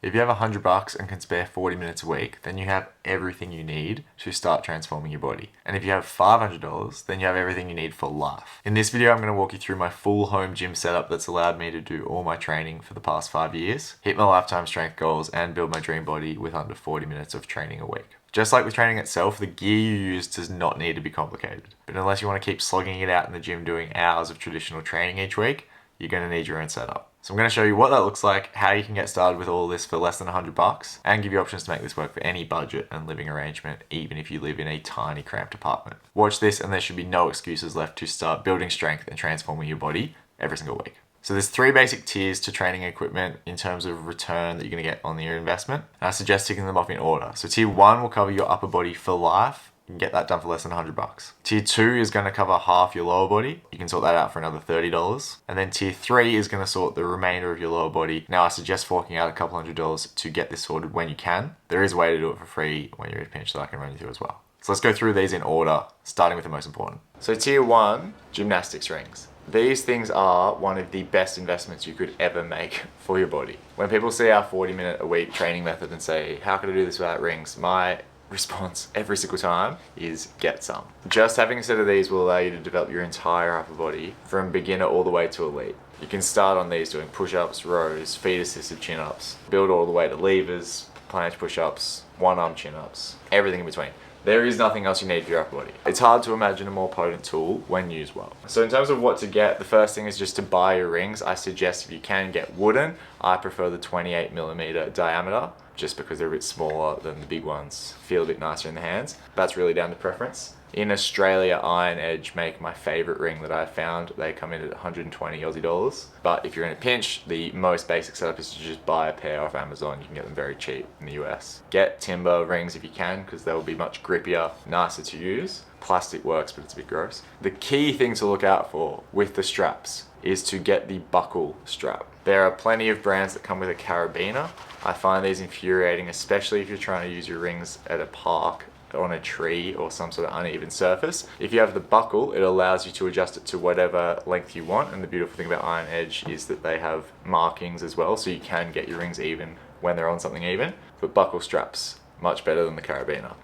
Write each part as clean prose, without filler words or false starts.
If you have $100 and can spare 40 minutes a week, then you have everything you need to start transforming your body. And if you have $500, then you have everything you need for life. In this video, I'm going to walk you through my full home gym setup that's allowed me to do all my training for the past 5 years, hit my lifetime strength goals, and build my dream body with under 40 minutes of training a week. Just like with training itself, the gear you use does not need to be complicated. But unless you want to keep slogging it out in the gym doing hours of traditional training each week, you're going to need your own setup. So I'm going to show you what that looks like, how you can get started with all this for less than $100, and give you options to make this work for any budget and living arrangement, even if you live in a tiny cramped apartment. Watch this and there should be no excuses left to start building strength and transforming your body every single week. So there's 3 basic tiers to training equipment in terms of return that you're going to get on your investment. And I suggest ticking them off in order. So tier 1 will cover your upper body for life. You can get that done for less than $100. Tier 2 is going to cover half your lower body. You can sort that out for another $30. And then tier 3 is going to sort the remainder of your lower body. Now I suggest forking out a couple $100 to get this sorted when you can. There is a way to do it for free when you're at a pinch that I can run you through as well. So let's go through these in order, starting with the most important. So tier 1, gymnastics rings. These things are one of the best investments you could ever make for your body. When people see our 40-minute a week training method and say, how can I do this without rings? My response every single time is get some. Just having a set of these will allow you to develop your entire upper body from beginner all the way to elite. You can start on these doing push-ups, rows, feet-assisted chin-ups, build all the way to levers, planche push-ups, one-arm chin-ups, everything in between. There is nothing else you need for your upper body. It's hard to imagine a more potent tool when used well. So in terms of what to get, the first thing is just to buy your rings. I suggest if you can get wooden. I prefer the 28mm diameter just because they're a bit smaller than the big ones. Feel a bit nicer in the hands. That's really down to preference. In Australia, Iron Edge make my favorite ring that I've found. They come in at 120 Aussie dollars. But if you're in a pinch, the most basic setup is to just buy a pair off Amazon. You can get them very cheap in the US. Get timber rings if you can, because they'll be much grippier, nicer to use. Plastic works, but it's a bit gross. The key thing to look out for with the straps is to get the buckle strap. There are plenty of brands that come with a carabiner. I find these infuriating, especially if you're trying to use your rings at a park, on a tree or some sort of uneven surface. If you have the buckle, it allows you to adjust it to whatever length you want, and the beautiful thing about Iron Edge is that they have markings as well, so you can get your rings even when they're on something even. But buckle straps, much better than the carabiner.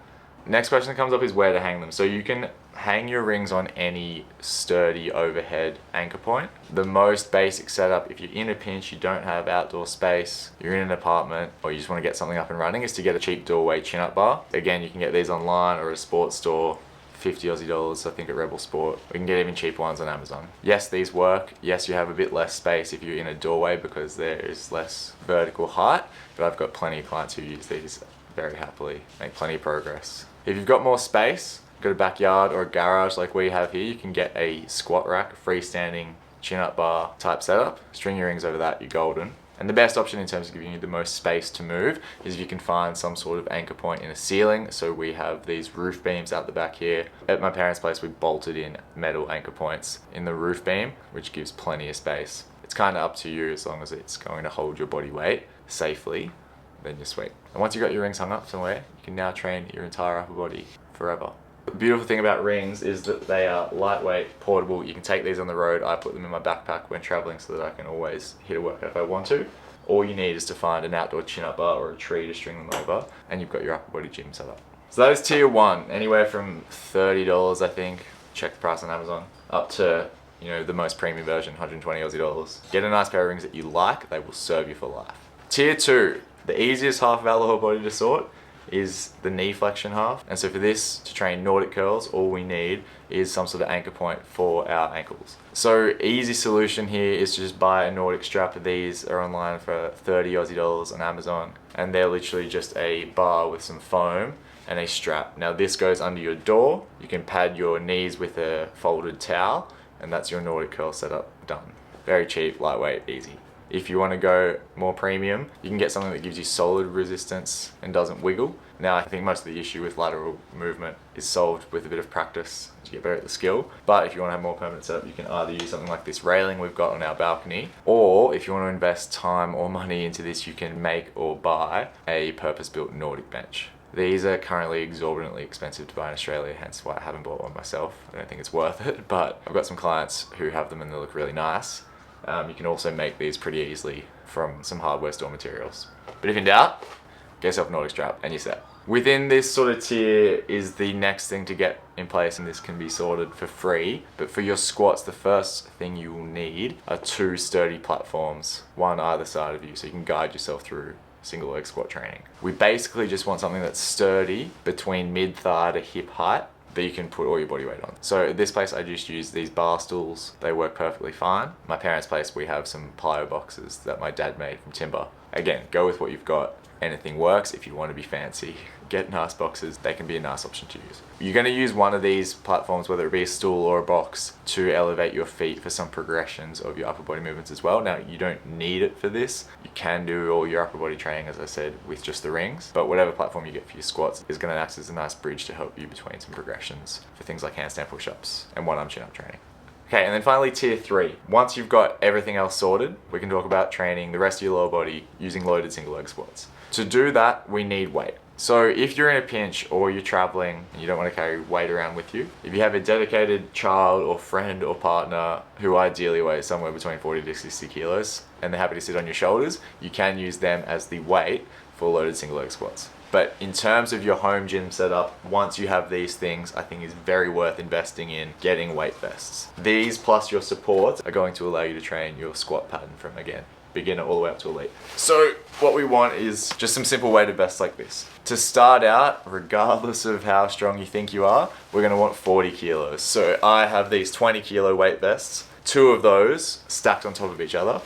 Next question that comes up is where to hang them. So you can hang your rings on any sturdy overhead anchor point. The most basic setup, if you're in a pinch, you don't have outdoor space, you're in an apartment, or you just want to get something up and running, is to get a cheap doorway chin-up bar. Again, you can get these online or at a sports store, 50 Aussie dollars, I think at Rebel Sport. We can get even cheaper ones on Amazon. Yes, these work. Yes, you have a bit less space if you're in a doorway because there is less vertical height, but I've got plenty of clients who use these very happily, make plenty of progress. If you've got more space, got a backyard or a garage like we have here, you can get a squat rack, freestanding chin-up bar type setup. String your rings over that, you're golden. And the best option in terms of giving you the most space to move is if you can find some sort of anchor point in a ceiling. So we have these roof beams out the back here. At my parents' place, we bolted in metal anchor points in the roof beam, which gives plenty of space. It's kind of up to you as long as it's going to hold your body weight safely, then you're sweet. And once you've got your rings hung up somewhere, you can now train your entire upper body forever. The beautiful thing about rings is that they are lightweight, portable. You can take these on the road. I put them in my backpack when traveling so that I can always hit a workout if I want to. All you need is to find an outdoor chin-up bar or a tree to string them over, and you've got your upper body gym set up. So that is tier 1, anywhere from $30, I think. Check the price on Amazon, up to the most premium version, 120 Aussie dollars. Get a nice pair of rings that you like. They will serve you for life. Tier 2, the easiest half of our lower body to sort is the knee flexion half. And so for this, to train Nordic curls, all we need is some sort of anchor point for our ankles. So easy solution here is to just buy a Nordic strap. These are online for 30 Aussie dollars on Amazon, and they're literally just a bar with some foam and a strap. Now this goes under your door. You can pad your knees with a folded towel, and that's your Nordic curl setup done. Very cheap, lightweight, easy. If you want to go more premium, you can get something that gives you solid resistance and doesn't wiggle. Now, I think most of the issue with lateral movement is solved with a bit of practice to get better at the skill. But if you want to have more permanent setup, you can either use something like this railing we've got on our balcony, or if you want to invest time or money into this, you can make or buy a purpose-built Nordic bench. These are currently exorbitantly expensive to buy in Australia, hence why I haven't bought one myself. I don't think it's worth it, but I've got some clients who have them and they look really nice. You can also make these pretty easily from some hardware store materials. But if in doubt, get yourself a Nordic strap and you're set. Within this sort of tier is the next thing to get in place, and this can be sorted for free. But for your squats, the first thing you will need are 2 sturdy platforms, one either side of you, so you can guide yourself through single leg squat training. We basically just want something that's sturdy between mid thigh to hip height that you can put all your body weight on. So at this place I just use these bar stools. They work perfectly fine. My parents' place we have some plyo boxes that my dad made from timber. Again, go with what you've got. Anything works. If you want to be fancy, get nice boxes. They can be a nice option to use. You're going to use one of these platforms, whether it be a stool or a box, to elevate your feet for some progressions of your upper body movements as well. Now, you don't need it for this. You can do all your upper body training, as I said, with just the rings, but whatever platform you get for your squats is going to act as a nice bridge to help you between some progressions for things like handstand push-ups and one-arm chin-up training. Okay, and then finally tier 3. Once you've got everything else sorted, we can talk about training the rest of your lower body using loaded single leg squats. To do that, we need weight. So if you're in a pinch or you're traveling and you don't want to carry weight around with you, if you have a dedicated child or friend or partner who ideally weighs somewhere between 40 to 60 kilos and they're happy to sit on your shoulders, you can use them as the weight for loaded single leg squats. But in terms of your home gym setup, once you have these things, I think it's very worth investing in getting weight vests. These plus your supports are going to allow you to train your squat pattern from, again, beginner all the way up to elite. So what we want is just some simple weighted vests like this. To start out, regardless of how strong you think you are, we're gonna want 40 kilos. So I have these 20 kilo weight vests. 2 of those stacked on top of each other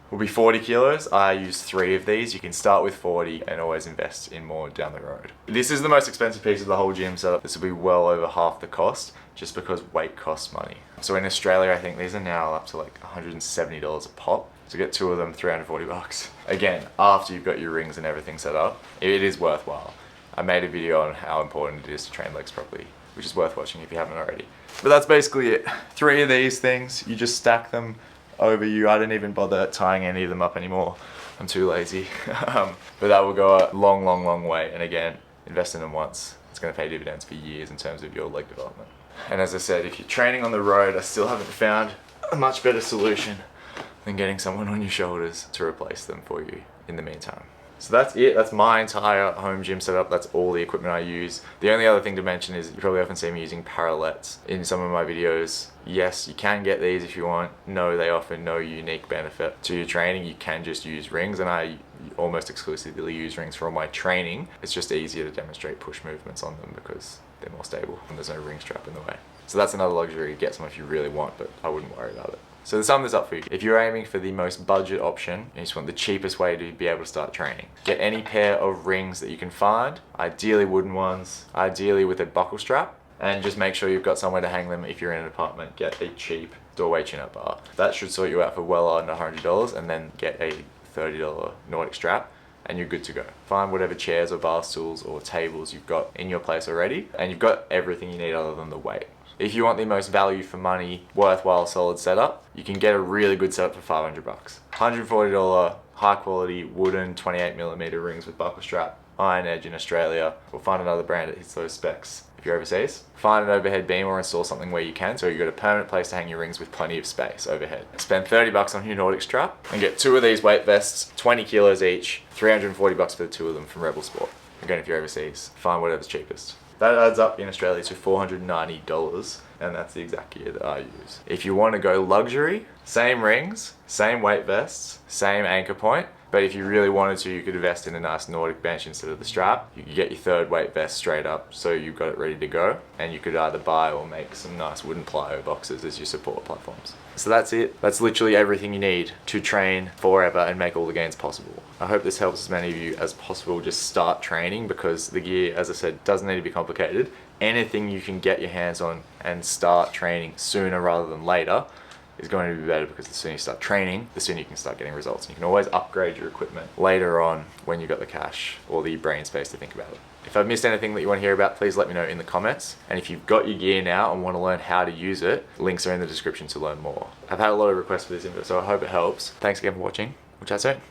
will be 40 kilos. I use 3 of these. You can start with 40 and always invest in more down the road. This is the most expensive piece of the whole gym setup. This will be well over half the cost just because weight costs money. So in Australia, I think these are now up to like $170 a pop. To get 2 of them, 340 bucks. Again, after you've got your rings and everything set up, it is worthwhile. I made a video on how important it is to train legs properly, which is worth watching if you haven't already. But that's basically it. 3 of these things, you just stack them over you. I don't even bother tying any of them up anymore. I'm too lazy. But that will go a long, long, long way. And again, invest in them once. It's gonna pay dividends for years in terms of your leg development. And as I said, if you're training on the road, I still haven't found a much better solution than getting someone on your shoulders to replace them for you in the meantime. So that's it. That's my entire home gym setup. That's all the equipment I use. The only other thing to mention is you probably often see me using parallettes in some of my videos. Yes, you can get these if you want. No, they offer no unique benefit to your training. You can just use rings, and I almost exclusively use rings for all my training. It's just easier to demonstrate push movements on them because they're more stable and there's no ring strap in the way. So that's another luxury. Get some if you really want, but I wouldn't worry about it. So to sum this up for you, if you're aiming for the most budget option, you just want the cheapest way to be able to start training. Get any pair of rings that you can find, ideally wooden ones, ideally with a buckle strap, and just make sure you've got somewhere to hang them. If you're in an apartment, get a cheap doorway chin-up bar. That should sort you out for well under $100, and then get a $30 Nordic strap and you're good to go. Find whatever chairs or bar stools or tables you've got in your place already, and you've got everything you need other than the weight. If you want the most value for money, worthwhile solid setup, you can get a really good setup for 500 bucks. $140 high quality wooden 28mm rings with buckle strap, Iron Edge in Australia, or find another brand that hits those specs if you're overseas. Find an overhead beam or install something where you can, so you've got a permanent place to hang your rings with plenty of space overhead. Spend 30 bucks on your Nordic strap and get 2 of these weight vests, 20 kilos each, 340 bucks for the 2 of them from Rebel Sport. Again, if you're overseas, find whatever's cheapest. That adds up in Australia to $490, and that's the exact gear that I use. If you want to go luxury, same rings, same weight vests, same anchor point, but if you really wanted to, you could invest in a nice Nordic bench instead of the strap. You could get your 3rd weight vest straight up, so you've got it ready to go, and you could either buy or make some nice wooden plyo boxes as your support platforms. So that's it. That's literally everything you need to train forever and make all the gains possible. I hope this helps as many of you as possible just start training, because the gear, as I said, doesn't need to be complicated. Anything you can get your hands on and start training sooner rather than later is going to be better, because the sooner you start training, the sooner you can start getting results. And you can always upgrade your equipment later on when you've got the cash or the brain space to think about it. If I've missed anything that you want to hear about, please let me know in the comments. And if you've got your gear now and want to learn how to use it, links are in the description to learn more. I've had a lot of requests for this info, so I hope it helps. Thanks again for watching. We'll chat soon.